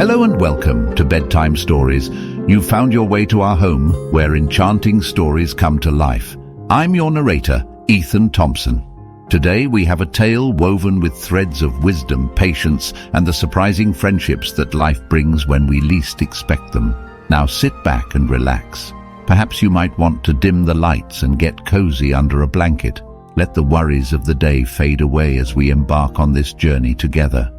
Hello and welcome to Bedtime Stories. You've found your way to our home where enchanting stories come to life. I'm your narrator, Ethan Thompson. Today we have a tale woven with threads of wisdom, patience, and the surprising friendships that life brings when we least expect them. Now sit back and relax. Perhaps you might want to dim the lights and get cozy under a blanket. Let the worries of the day fade away as we embark on this journey together.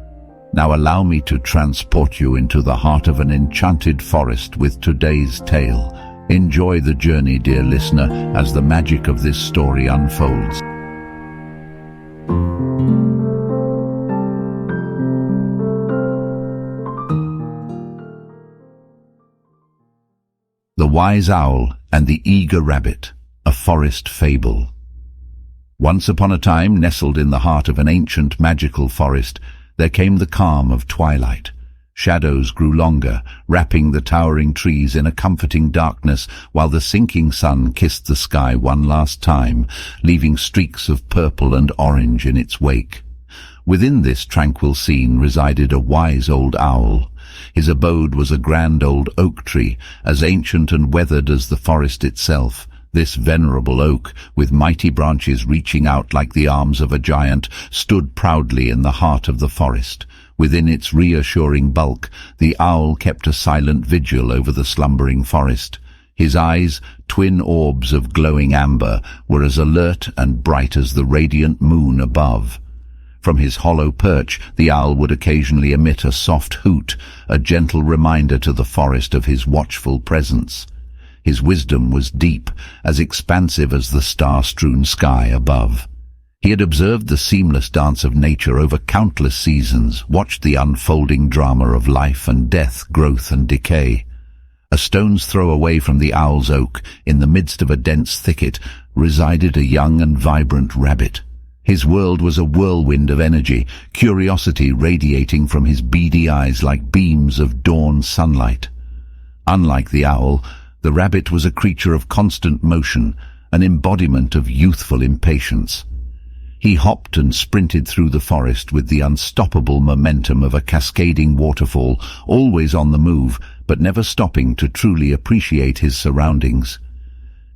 Now allow me to transport you into the heart of an enchanted forest with today's tale. Enjoy the journey, dear listener, as the magic of this story unfolds. The Wise Owl and the Eager Rabbit, a Forest Fable. Once upon a time, nestled in the heart of an ancient magical forest, there came the calm of twilight. Shadows grew longer, wrapping the towering trees in a comforting darkness, while the sinking sun kissed the sky one last time, leaving streaks of purple and orange in its wake. Within this tranquil scene resided a wise old owl. His abode was a grand old oak tree, as ancient and weathered as the forest itself. This venerable oak, with mighty branches reaching out like the arms of a giant, stood proudly in the heart of the forest. Within its reassuring bulk, the owl kept a silent vigil over the slumbering forest. His eyes, twin orbs of glowing amber, were as alert and bright as the radiant moon above. From his hollow perch, the owl would occasionally emit a soft hoot, a gentle reminder to the forest of his watchful presence. His wisdom was deep, as expansive as the star-strewn sky above. He had observed the seamless dance of nature over countless seasons, watched the unfolding drama of life and death, growth and decay. A stone's throw away from the owl's oak, in the midst of a dense thicket, resided a young and vibrant rabbit. His world was a whirlwind of energy, curiosity radiating from his beady eyes like beams of dawn sunlight. Unlike the owl, the rabbit was a creature of constant motion, an embodiment of youthful impatience. He hopped and sprinted through the forest with the unstoppable momentum of a cascading waterfall, always on the move, but never stopping to truly appreciate his surroundings.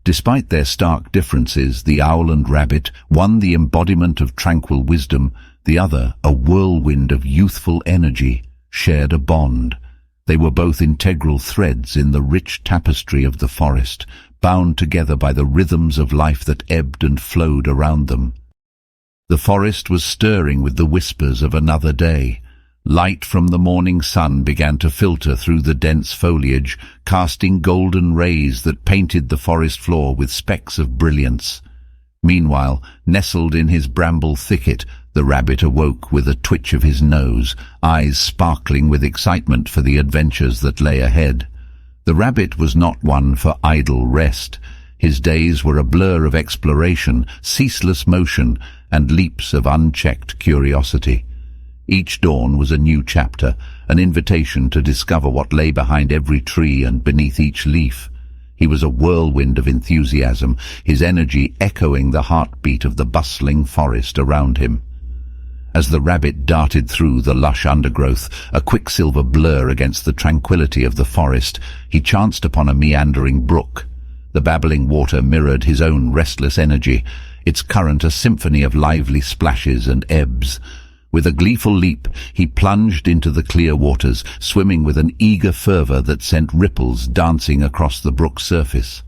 Despite their stark differences, the owl and rabbit, one the embodiment of tranquil wisdom, the other a whirlwind of youthful energy, shared a bond. They were both integral threads in the rich tapestry of the forest, bound together by the rhythms of life that ebbed and flowed around them. The forest was stirring with the whispers of another day. Light from the morning sun began to filter through the dense foliage, casting golden rays that painted the forest floor with specks of brilliance. Meanwhile, nestled in his bramble thicket, the rabbit awoke with a twitch of his nose, eyes sparkling with excitement for the adventures that lay ahead. The rabbit was not one for idle rest. His days were a blur of exploration, ceaseless motion, and leaps of unchecked curiosity. Each dawn was a new chapter, an invitation to discover what lay behind every tree and beneath each leaf. He was a whirlwind of enthusiasm, his energy echoing the heartbeat of the bustling forest around him. As the rabbit darted through the lush undergrowth, a quicksilver blur against the tranquility of the forest, he chanced upon a meandering brook. The babbling water mirrored his own restless energy, its current a symphony of lively splashes and ebbs. With a gleeful leap, he plunged into the clear waters, swimming with an eager fervor that sent ripples dancing across the brook's surface.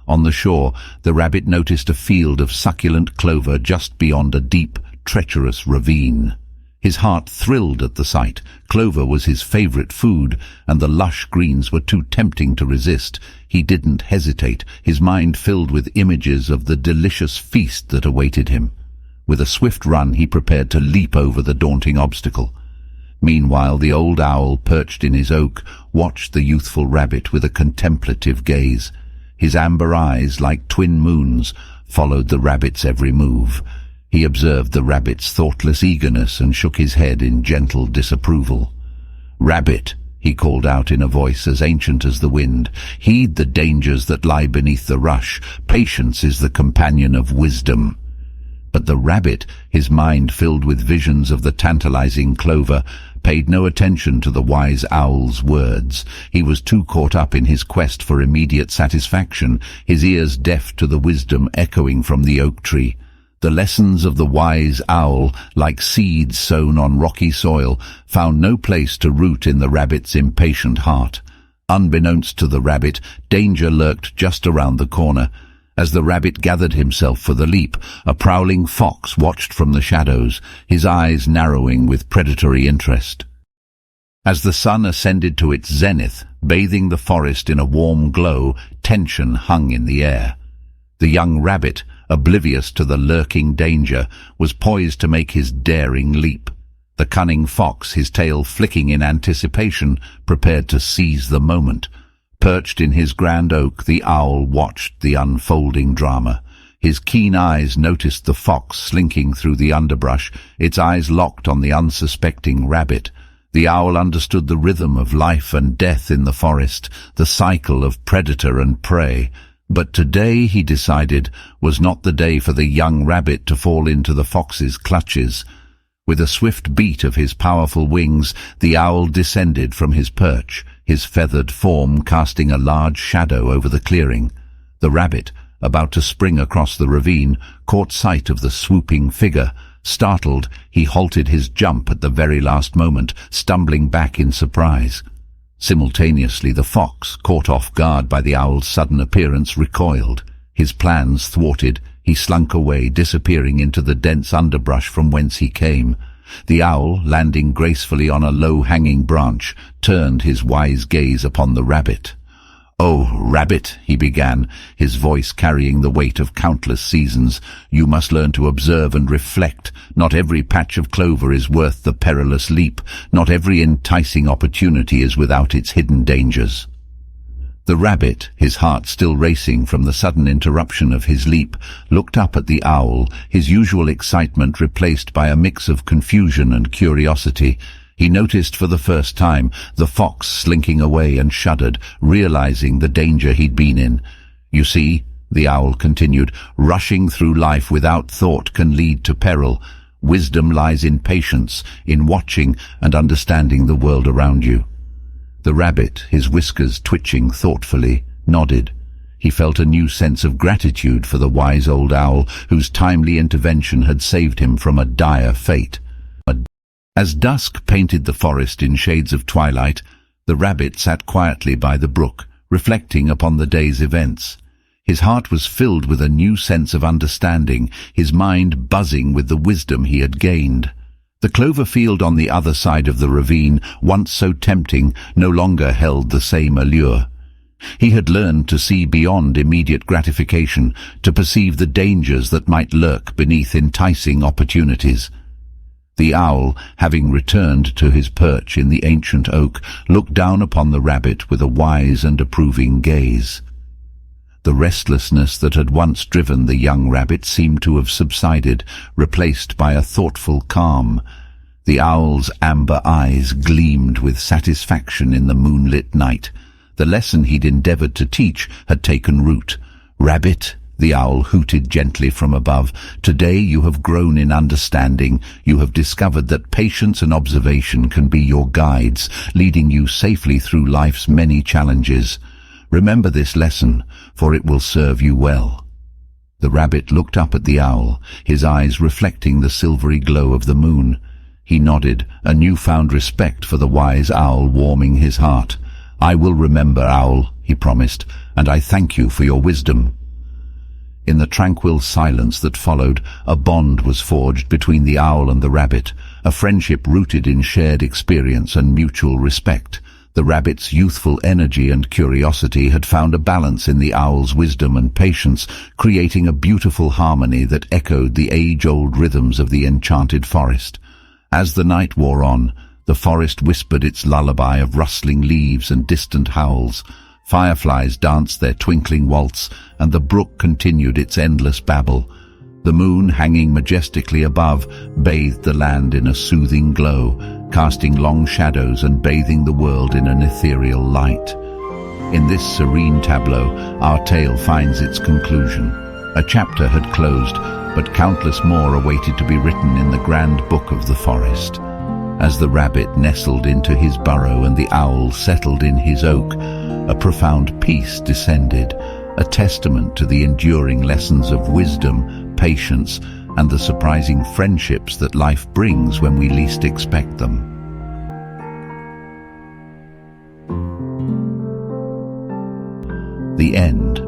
On the shore, the rabbit noticed a field of succulent clover just beyond a deep, treacherous ravine. His heart thrilled at the sight. Clover was his favorite food, and the lush greens were too tempting to resist. He didn't hesitate, his mind filled with images of the delicious feast that awaited him. With a swift run, he prepared to leap over the daunting obstacle. Meanwhile, the old owl, perched in his oak, watched the youthful rabbit with a contemplative gaze. His amber eyes, like twin moons, followed the rabbit's every move. He observed the rabbit's thoughtless eagerness and shook his head in gentle disapproval. "Rabbit," he called out in a voice as ancient as the wind, "heed the dangers that lie beneath the rush. Patience is the companion of wisdom." But the rabbit, his mind filled with visions of the tantalizing clover, paid no attention to the wise owl's words. He was too caught up in his quest for immediate satisfaction, his ears deaf to the wisdom echoing from the oak tree. The lessons of the wise owl, like seeds sown on rocky soil, found no place to root in the rabbit's impatient heart. Unbeknownst to the rabbit, danger lurked just around the corner. As the rabbit gathered himself for the leap, a prowling fox watched from the shadows, his eyes narrowing with predatory interest. As the sun ascended to its zenith, bathing the forest in a warm glow, tension hung in the air. The young rabbit, oblivious to the lurking danger, was poised to make his daring leap. The cunning fox, his tail flicking in anticipation, prepared to seize the moment. Perched in his grand oak, the owl watched the unfolding drama. His keen eyes noticed the fox slinking through the underbrush, its eyes locked on the unsuspecting rabbit. The owl understood the rhythm of life and death in the forest, the cycle of predator and prey. But today, he decided, was not the day for the young rabbit to fall into the fox's clutches. With a swift beat of his powerful wings, the owl descended from his perch, his feathered form casting a large shadow over the clearing. The rabbit, about to spring across the ravine, caught sight of the swooping figure. Startled, he halted his jump at the very last moment, stumbling back in surprise. Simultaneously, the fox, caught off guard by the owl's sudden appearance, recoiled. His plans thwarted, he slunk away, disappearing into the dense underbrush from whence he came. The owl, landing gracefully on a low-hanging branch, turned his wise gaze upon the rabbit. "Oh, rabbit," he began, his voice carrying the weight of countless seasons, "you must learn to observe and reflect. Not every patch of clover is worth the perilous leap. Not every enticing opportunity is without its hidden dangers." The rabbit, his heart still racing from the sudden interruption of his leap, looked up at the owl, his usual excitement replaced by a mix of confusion and curiosity. He noticed for the first time the fox slinking away and shuddered, realizing the danger he'd been in. "You see," the owl continued, "rushing through life without thought can lead to peril. Wisdom lies in patience, in watching and understanding the world around you." The rabbit, his whiskers twitching thoughtfully, nodded. He felt a new sense of gratitude for the wise old owl, whose timely intervention had saved him from a dire fate. As dusk painted the forest in shades of twilight, the rabbit sat quietly by the brook, reflecting upon the day's events. His heart was filled with a new sense of understanding, his mind buzzing with the wisdom he had gained. The clover field on the other side of the ravine, once so tempting, no longer held the same allure. He had learned to see beyond immediate gratification, to perceive the dangers that might lurk beneath enticing opportunities. The owl, having returned to his perch in the ancient oak, looked down upon the rabbit with a wise and approving gaze. The restlessness that had once driven the young rabbit seemed to have subsided, replaced by a thoughtful calm. The owl's amber eyes gleamed with satisfaction in the moonlit night. The lesson he'd endeavored to teach had taken root. "Rabbit," the owl hooted gently from above, "today you have grown in understanding. You have discovered that patience and observation can be your guides, leading you safely through life's many challenges. Remember this lesson, for it will serve you well." The rabbit looked up at the owl, his eyes reflecting the silvery glow of the moon. He nodded, a newfound respect for the wise owl warming his heart. "I will remember, owl," he promised, "and I thank you for your wisdom." In the tranquil silence that followed, a bond was forged between the owl and the rabbit, a friendship rooted in shared experience and mutual respect. The rabbit's youthful energy and curiosity had found a balance in the owl's wisdom and patience, creating a beautiful harmony that echoed the age-old rhythms of the enchanted forest. As the night wore on, the forest whispered its lullaby of rustling leaves and distant howls. Fireflies danced their twinkling waltz, and the brook continued its endless babble. The moon, hanging majestically above, bathed the land in a soothing glow, casting long shadows and bathing the world in an ethereal light. In this serene tableau, our tale finds its conclusion. A chapter had closed, but countless more awaited to be written in the grand book of the forest. As the rabbit nestled into his burrow and the owl settled in his oak, a profound peace descended, a testament to the enduring lessons of wisdom, patience, and the surprising friendships that life brings when we least expect them. The end.